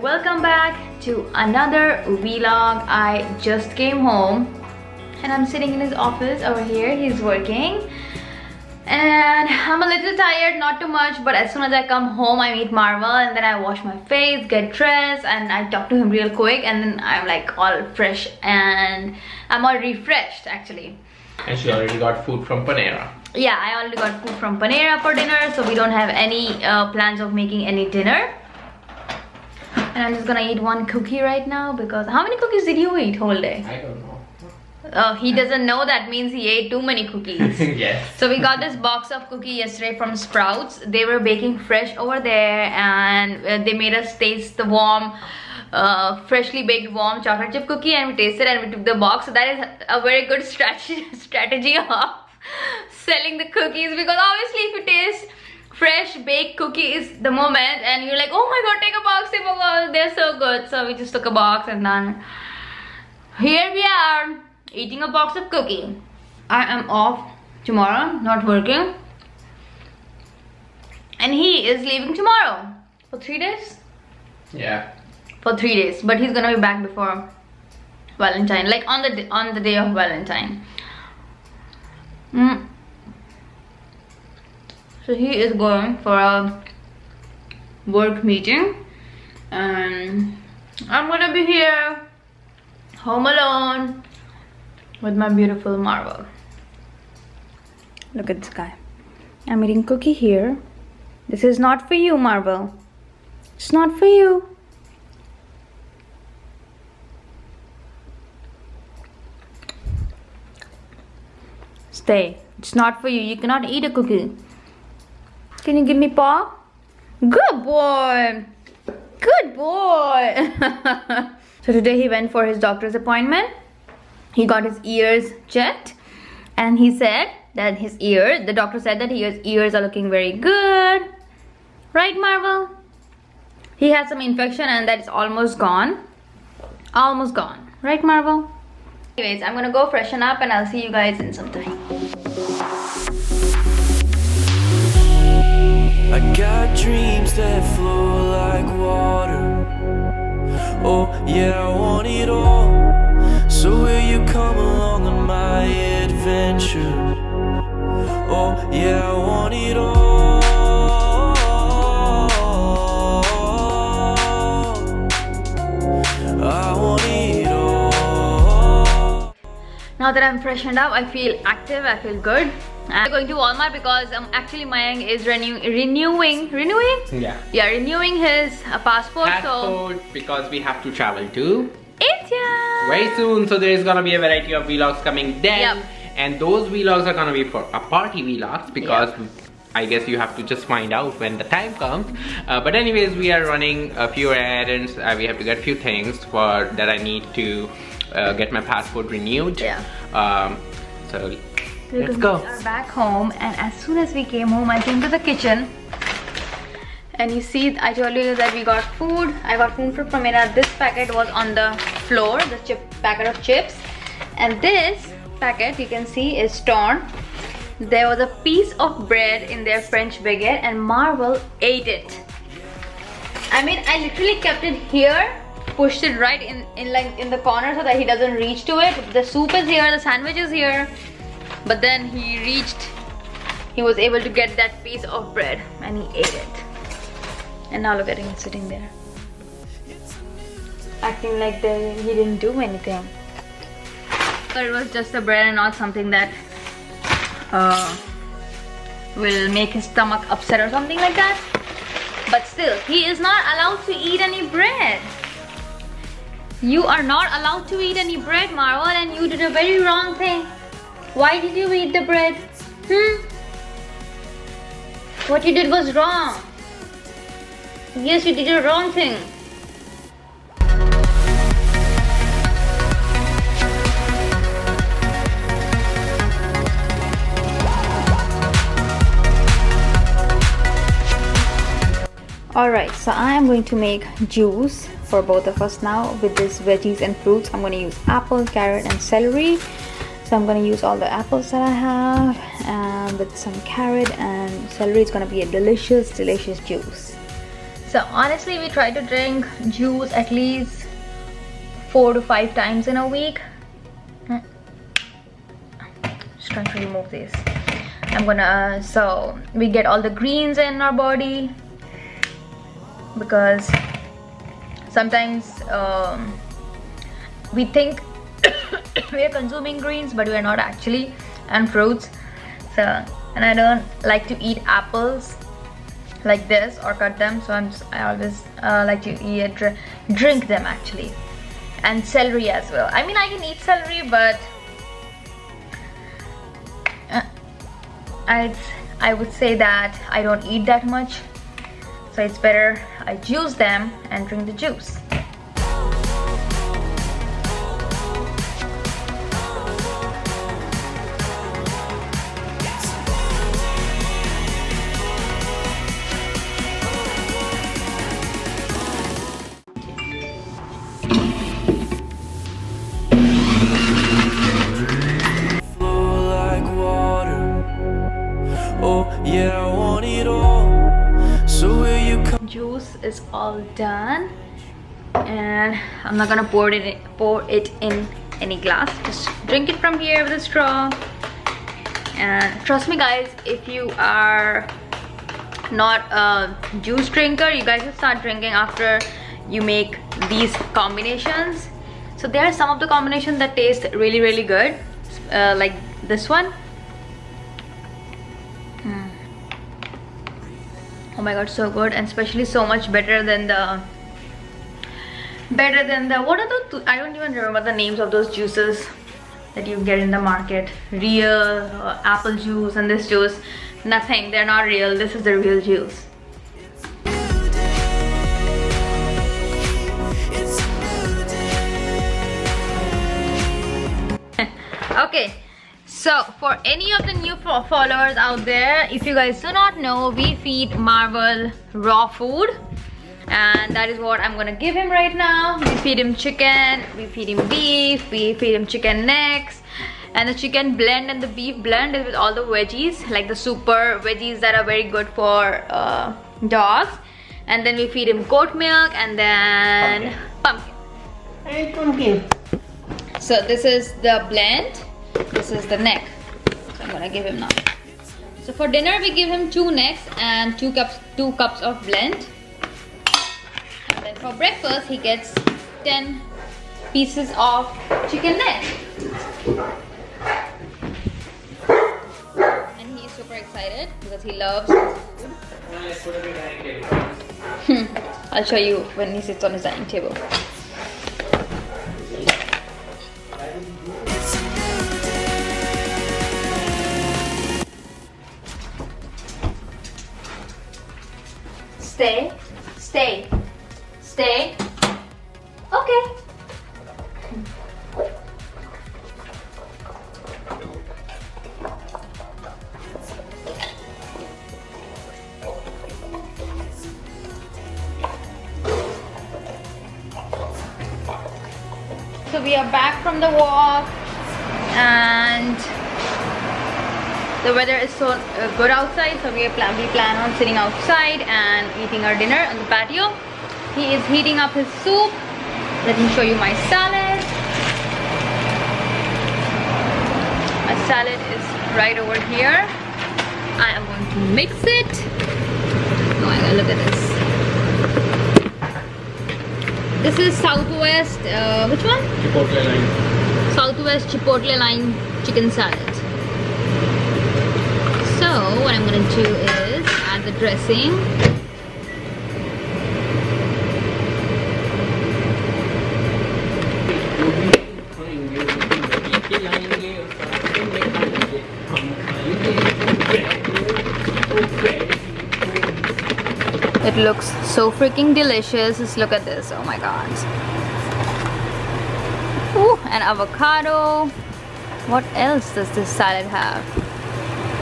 welcome back to another vlog. I just came home and I'm sitting in his office over here. He's working and I'm a little tired, not too much, but as soon as I come home I meet Marvel and then I wash my face, get dressed, and I talk to him real quick, and then I'm like all fresh and I'm all refreshed actually. And she already got food from Panera. Yeah, I already got food from Panera for dinner, so we don't have any plans of making any dinner. And I'm just gonna eat one cookie right now because how many cookies did you eat whole day? I don't know. Oh, he doesn't know, that means he ate too many cookies. Yes. So we got this box of cookie yesterday from Sprouts. They were baking fresh over there and they made us taste the warm, freshly baked warm chocolate chip cookie, and we tasted and we took the box. So that is a very good strategy of selling the cookies, because obviously if you taste fresh baked cookies the moment and you're like, oh my god, take a box, take a box, they're so good. So we just took a box and then here we are eating a box of cookie. I am off tomorrow, not working, and he is leaving tomorrow for 3 days. Yeah, for 3 days, but he's gonna be back before Valentine, like on the day of Valentine. So he is going for a work meeting and I'm gonna be here home alone with my beautiful Marvel. Look at this guy. I'm eating cookie here. This is not for you, Marvel. It's not for you. Stay. It's not for you. You cannot eat a cookie. Can you give me paw? Good boy. Good boy. So today he went for his doctor's appointment. He got his ears checked and he said that the doctor said that his ears are looking very good. Right, Marvel? He had some infection and that is almost gone. Almost gone. Right, Marvel? Anyways, I'm gonna go freshen up and I'll see you guys in some time. I got dreams that flow like water. Oh yeah, I want it all. So will you come along on my adventure? Oh yeah, I want it all. I want it all. Now that I'm freshened up, I feel active, I feel good. I'm going to Walmart because actually Mayank is renewing his passport. Because we have to travel to India very soon, so there is gonna be a variety of vlogs coming then. Yep. And those vlogs are gonna be for a party vlogs because I guess you have to just find out when the time comes. But anyways, we are running a few errands. We have to get a few things for that. I need to get my passport renewed. So let's go. We are back home, and as soon as we came home, I came to the kitchen. And you see, I told you that we got food. I got food from Panera. This packet was on the floor, the packet of chips. And this packet, you can see, is torn. There was a piece of bread in their French baguette and Marvel ate it. I mean, I literally kept it here, pushed it right in the corner so that he doesn't reach to it. The soup is here, the sandwich is here. But then he was able to get that piece of bread and he ate it. And now look at him sitting there, acting like he didn't do anything. But it was just a bread and not something that will make his stomach upset or something like that. But still, he is not allowed to eat any bread. You are not allowed to eat any bread, Marvel, and you did a very wrong thing. Why did you eat the bread? What you did was wrong. Yes, you did a wrong thing. Alright, so I am going to make juice for both of us now with this veggies and fruits. I'm going to use apple, carrot and celery. So I'm going to use all the apples that I have and with some carrot and celery. It's going to be a delicious juice. So honestly, we try to drink juice at least 4 to 5 times in a week. Just trying to remove this. So we get all the greens in our body, because sometimes we think we are consuming greens, but we are not actually, and fruits. So, and I don't like to eat apples like this or cut them, so I always like to drink them actually. And celery as well. I mean, I can eat celery, but I would say that I don't eat that much, so it's better I juice them and drink the juice. Yeah, I want it all. So will you come? Juice is all done, and I'm not gonna pour it in any glass. Just drink it from here with a straw. And trust me guys, if you are not a juice drinker, you guys will start drinking after you make these combinations. So there are some of the combinations that taste really good, like this one. Oh my god, so good, and especially so much better than the what are the, I don't even remember the names of those juices that you get in the market. Real apple juice and this juice, nothing, they're not real. This is the real juice. Okay, so for any of the new followers out there, if you guys do not know, we feed Marvel raw food, and that is what I'm gonna give him right now. We feed him chicken, we feed him beef, we feed him chicken necks, and the chicken blend and the beef blend is with all the veggies, like the super veggies that are very good for dogs. And then we feed him goat milk, and then pumpkin. Hey, pumpkin. So this is the blend, this is the neck. So I'm gonna give him now. So for dinner we give him 2 necks and 2 cups of blend. And then for breakfast he gets 10 pieces of chicken neck. And he is super excited because he loves food. I'll show you when he sits on his dining table. Stay, stay, stay. Okay. So we are back from the walk, and the weather is so good outside, so we plan on sitting outside and eating our dinner on the patio. He is heating up his soup. Let me show you my salad. My salad is right over here. I am going to mix it. Oh my god, look at this. This is Southwest, which one? Chipotle line. Southwest Chipotle line chicken salad. So what I'm gonna do is add the dressing. It looks so freaking delicious. Just look at this. Oh my god. Ooh, and avocado. What else does this salad have?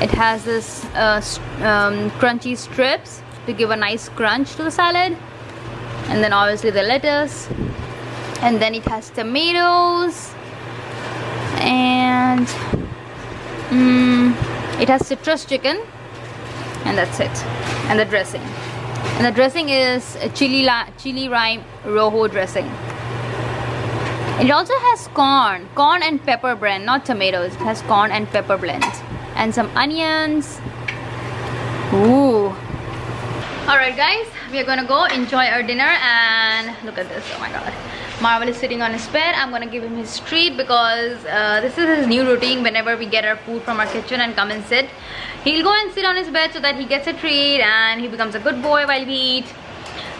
It has this crunchy strips to give a nice crunch to the salad, and then obviously the lettuce, and then it has tomatoes, and it has citrus chicken, and that's it, and the dressing. And the dressing is a chili lime rojo dressing. It also has corn and pepper blend, not tomatoes. It has corn and pepper blend, and some onions. Ooh. Alright guys, we are gonna go enjoy our dinner, and look at this. Oh my god. Marvel is sitting on his bed. I'm gonna give him his treat because this is his new routine. Whenever we get our food from our kitchen and come and sit, he'll go and sit on his bed so that he gets a treat and he becomes a good boy while we eat.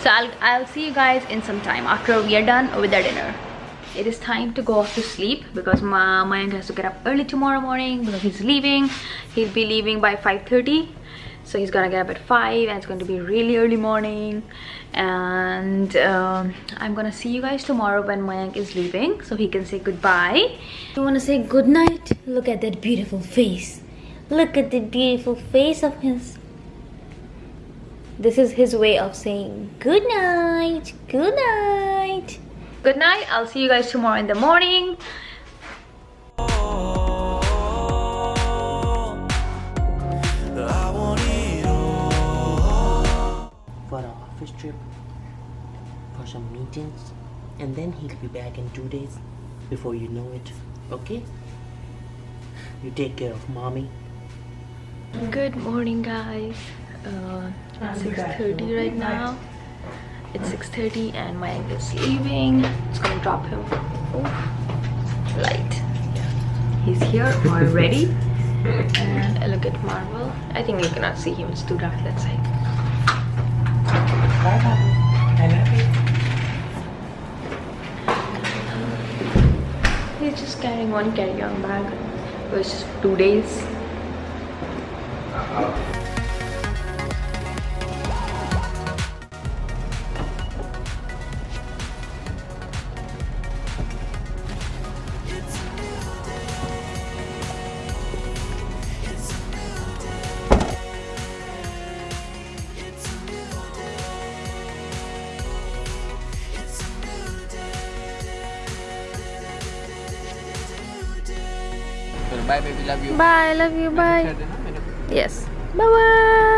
So I'll see you guys in some time after we are done with our dinner. It is time to go off to sleep because Mayank has to get up early tomorrow morning because he's leaving. He'll be leaving by 5:30. So he's gonna get up at 5 and it's going to be really early morning. And I'm gonna see you guys tomorrow when Mayank is leaving so he can say goodbye. You wanna say good night? Look at that beautiful face. Look at the beautiful face of his. This is his way of saying good night. Good night. Good night. I'll see you guys tomorrow in the morning. For an office trip, for some meetings, and then he'll be back in 2 days before you know it. Okay? You take care of mommy. Good morning guys. It's 6:30 right now. It's 6:30 and Mayank is leaving. It's gonna drop him. Oh, light. He's here already. And look at Marvel. I think you cannot see him. It's too dark that side. Bye bye. I love you. He's just carrying one carry-on bag. It was just 2 days. Bye baby, love you. Bye, love you, bye. Yes. Bye bye.